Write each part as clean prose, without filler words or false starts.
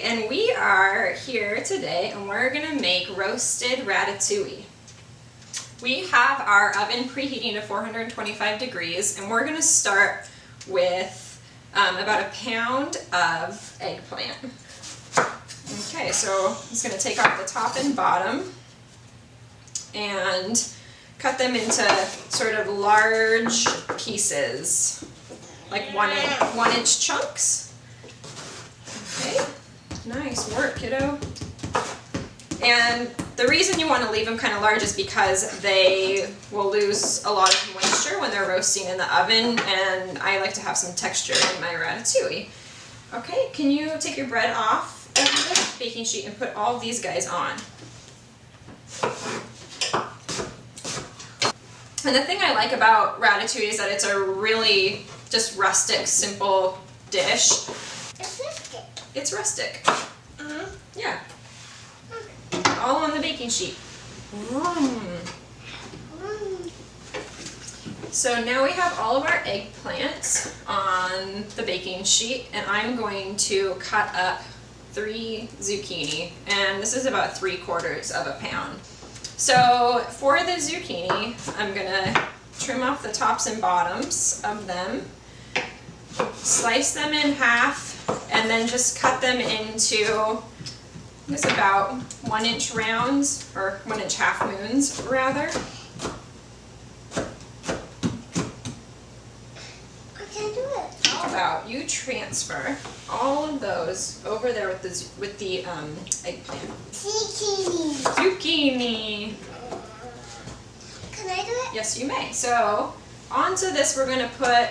and we are here today and we're gonna make roasted ratatouille. We have our oven preheating to 425 degrees and we're gonna start with about a pound of eggplant. Okay, so I'm just gonna take off the top and bottom and cut them into sort of large pieces, like one inch chunks. Okay, nice work, kiddo. And the reason you want to leave them kind of large is because they will lose a lot of moisture when they're roasting in the oven, and I like to have some texture in my ratatouille. Okay, can you take your bread off of the baking sheet and put all of these guys on? And the thing I like about ratatouille is that it's a really just rustic, simple dish. It's rustic. It's rustic. Yeah. All on the baking sheet. So now we have all of our eggplants on the baking sheet, and I'm going to cut up 3 zucchini, and this is about 3/4 of a pound. So for the zucchini, I'm gonna trim off the tops and bottoms of them, slice them in half, and then just cut them into this about 1 inch rounds, or 1 inch half moons rather. I can't do it. How about you transfer all of those over there with the eggplant. Zucchini. Zucchini. Can I do it? Yes, you may. So onto this we're going to put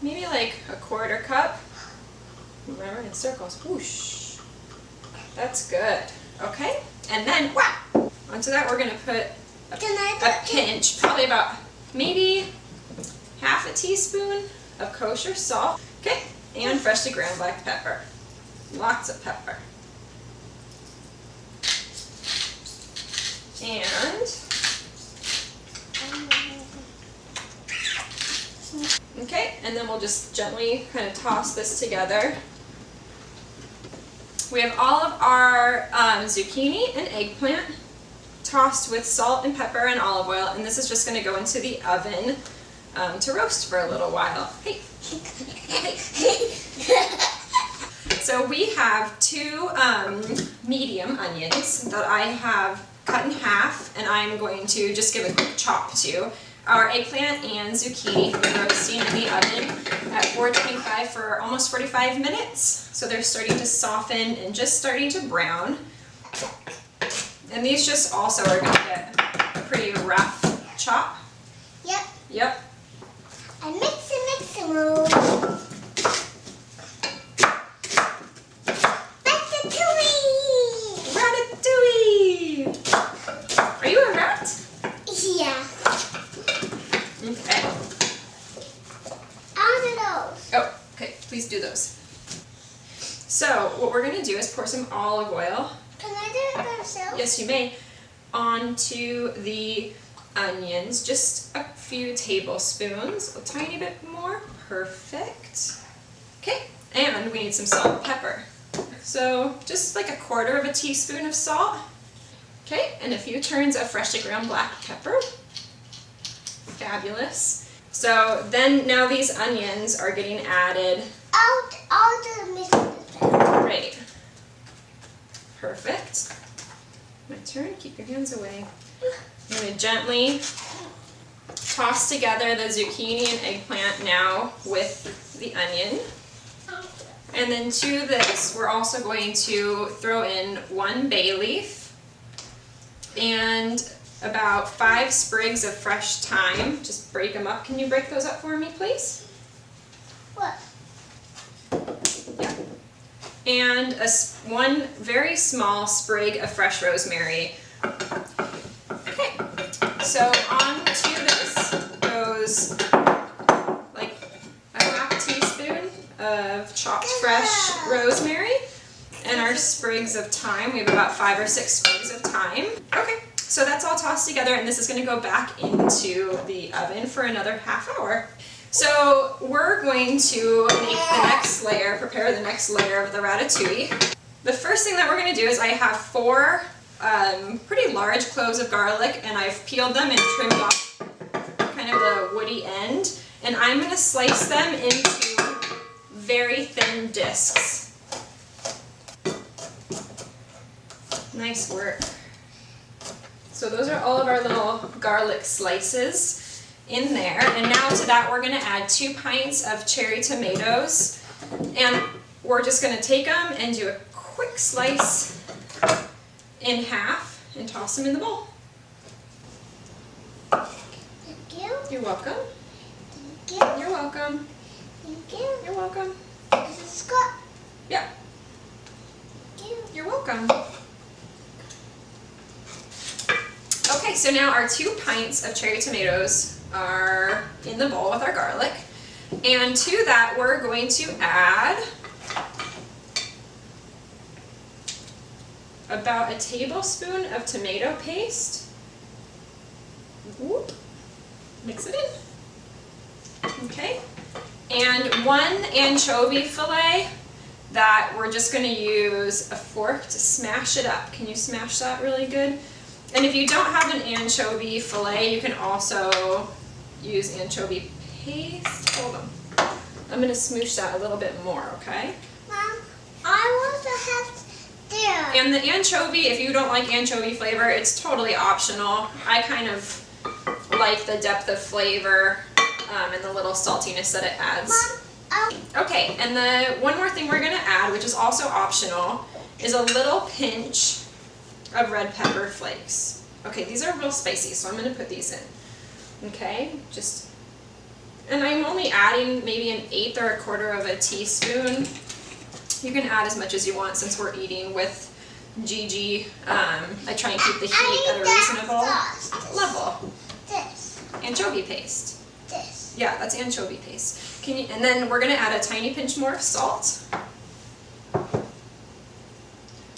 maybe like a 1/4 cup. Remember, in circles. Whoosh. That's good. Okay, and then wow. Onto that we're going to put a pinch, probably about maybe half a teaspoon of kosher salt. Okay, and freshly ground black pepper. Lots of pepper. And okay, and then we'll just gently kind of toss this together. We have all of our zucchini and eggplant tossed with salt and pepper and olive oil, and this is just going to go into the oven to roast for a little while. Hey. Hey. So we have 2 medium onions that I have cut in half, and I'm going to just give a quick chop to. Our eggplant and zucchini have been roasting in the oven at 425 for almost 45 minutes. So they're starting to soften and just starting to brown. And these just also are going to get a pretty rough chop. Yep. Yep. And mix and move. Ratatouille! Are you a rat? Yeah. Okay. I'll do those. Oh, okay. Please do those. So what we're going to do is pour some olive oil. Can I do it myself? Yes, you may. Onto the onions, just a few tablespoons, a tiny bit more. Perfect. Okay, and we need some salt and pepper. So just like a 1/4 teaspoon of salt. Okay, and a few turns of freshly ground black pepper. Fabulous. So then now these onions are getting added. I'll do mix with them. Great. Perfect. My turn. Keep your hands away. I'm going to gently toss together the zucchini and eggplant now with the onion. And then to this, we're also going to throw in 1 bay leaf and about 5 sprigs of fresh thyme. Just break them up. Can you break those up for me, please? What? Yeah. And 1 very small sprig of fresh rosemary. Okay, so on to this goes like a half teaspoon of chopped fresh rosemary and our sprigs of thyme. We have about 5 or 6 sprigs of thyme. Okay, so that's all tossed together, and this is going to go back into the oven for another half hour. So we're going to make the next layer, prepare the next layer of the ratatouille. The first thing that we're going to do is I have 4 pretty large cloves of garlic, and I've peeled them and trimmed off kind of the woody end. And I'm going to slice them into very thin discs. Nice work. So those are all of our little garlic slices in there, and now to that we're going to add 2 pints of cherry tomatoes, and we're just going to take them and do a quick slice in half and toss them in the bowl. Thank you. You're welcome. Thank you. You're welcome. Thank you. You're welcome. This is Scott. Yeah, Thank you. you're welcome. Okay, so now our 2 pints of cherry tomatoes are in the bowl with our garlic, and to that we're going to add about a tablespoon of tomato paste. Whoop. Mix it in. Okay, and 1 anchovy fillet that we're just going to use a fork to smash it up. Can you smash that really good? And if you don't have an anchovy fillet, you can also use anchovy paste. Hold on. I'm going to smoosh that a little bit more, okay? Mom, I want to have there. And the anchovy, if you don't like anchovy flavor, it's totally optional. I kind of like the depth of flavor and the little saltiness that it adds. Mom, Okay, and the one more thing we're going to add, which is also optional, is a little pinch of red pepper flakes. Okay, these are real spicy, so I'm going to put these in. Okay, and I'm only adding maybe 1/8 or 1/4 of a teaspoon. You can add as much as you want since we're eating with Gigi. I try and keep the heat at a reasonable level. This. Anchovy paste. This. Yeah, that's anchovy paste. And then we're going to add a tiny pinch more of salt.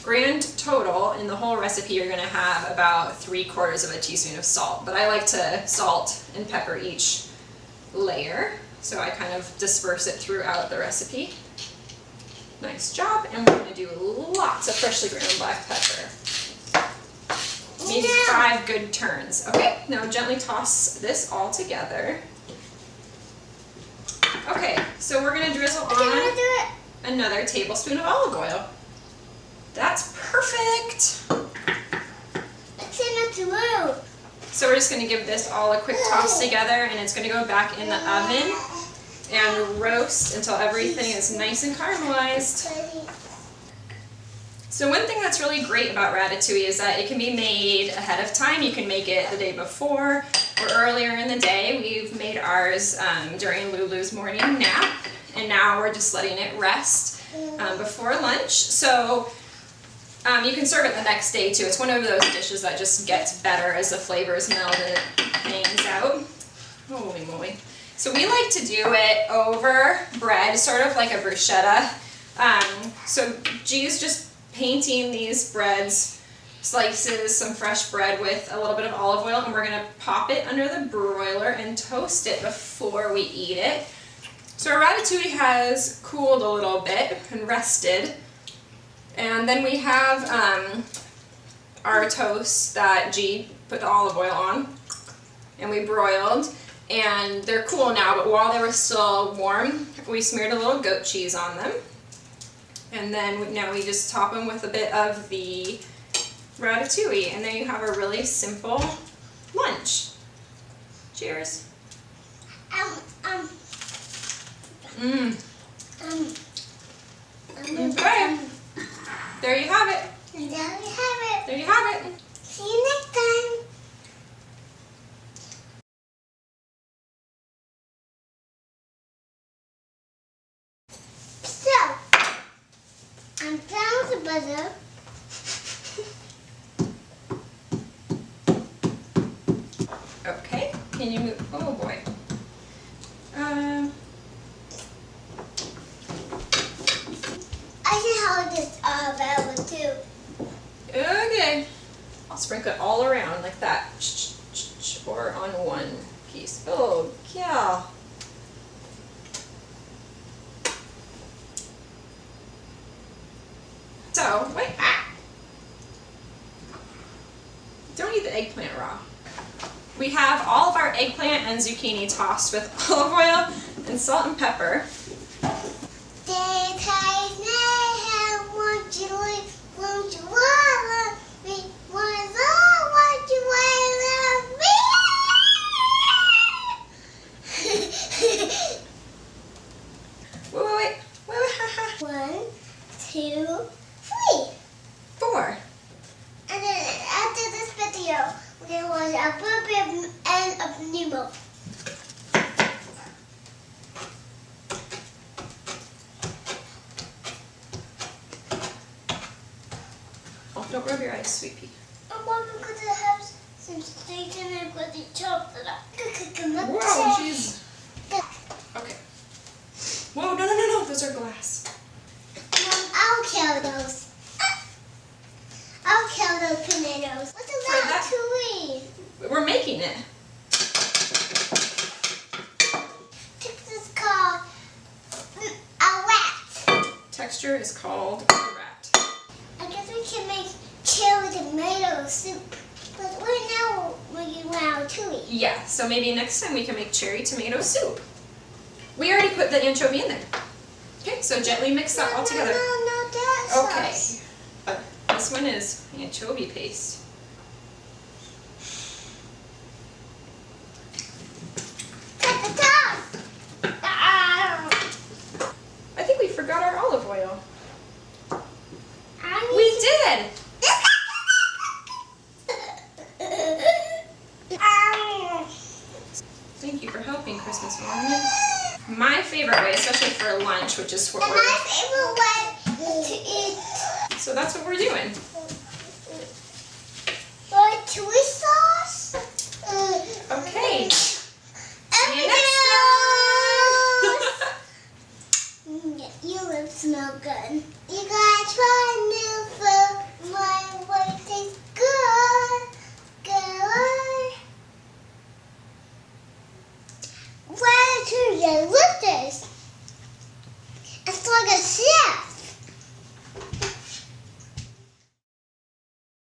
Grand total in the whole recipe, you're going to have about 3/4 of a teaspoon of salt, but I like to salt and pepper each layer, so I kind of disperse it throughout the recipe. Nice job, and we're going to do lots of freshly ground black pepper. Maybe 5 good turns. Okay, now gently toss this all together. Okay, so we're going to drizzle Do you want to on do it? another tablespoon of olive oil. That's perfect. It's in a glue. So we're just going to give this all a quick toss together, and it's going to go back in the oven and roast until everything is nice and caramelized. So one thing that's really great about ratatouille is that it can be made ahead of time. You can make it the day before or earlier in the day. We've made ours during Lulu's morning nap, and now we're just letting it rest before lunch. So you can serve it the next day too. It's one of those dishes that just gets better as the flavors meld and it hangs out. Holy moly. So we like to do it over bread, sort of like a bruschetta. So G's just painting these breads, slices, some fresh bread with a little bit of olive oil, and we're going to pop it under the broiler and toast it before we eat it. So our ratatouille has cooled a little bit and rested. And then we have our toast that G put the olive oil on, and we broiled, and they're cool now, but while they were still warm, we smeared a little goat cheese on them. And then now we just top them with a bit of the ratatouille, and then you have a really simple lunch. Cheers. Okay. There you have it. There you have it. There you have it. See you next time. So, I'm done with the butter. Okay. Can you move? Oh boy. I can hold this over too. Okay. I'll sprinkle it all around like that. Or on one piece. Oh, yeah. So, wait. Don't eat the eggplant raw. We have all of our eggplant and zucchini tossed with olive oil and salt and pepper. Wait. 1, 2, 3. 4. And then after this video, we're going to watch a little bit end of Nemo. Oh, don't rub your eyes, sweet pea. I'm going to have some steak and I'm going to chop it up. Whoa, jeez. Okay. Whoa, no, those are glass. Mom, I'll kill those. I'll kill those tomatoes. What's a ratatouille? We're making it. This is called a rat. Texture is called a rat. I guess we can make cherry tomato soup. But right now we're making ratatouille. Yeah, so maybe next time we can make cherry tomato soup. We already put the anchovy in there. Okay, so gently mix that all together. No, that's Okay. sauce. This one is anchovy paste. Cut the top. Ah. I think we forgot our olive oil. I We did! Thank you for helping, Christmas Morning. My favorite way, especially for lunch, which is what And we're... my favorite way to eat So that's what we're doing. ratatouille sauce. Okay. See you next time. You look smell good. You gotta try new food. My way tastes good. Good. Ratatouille, look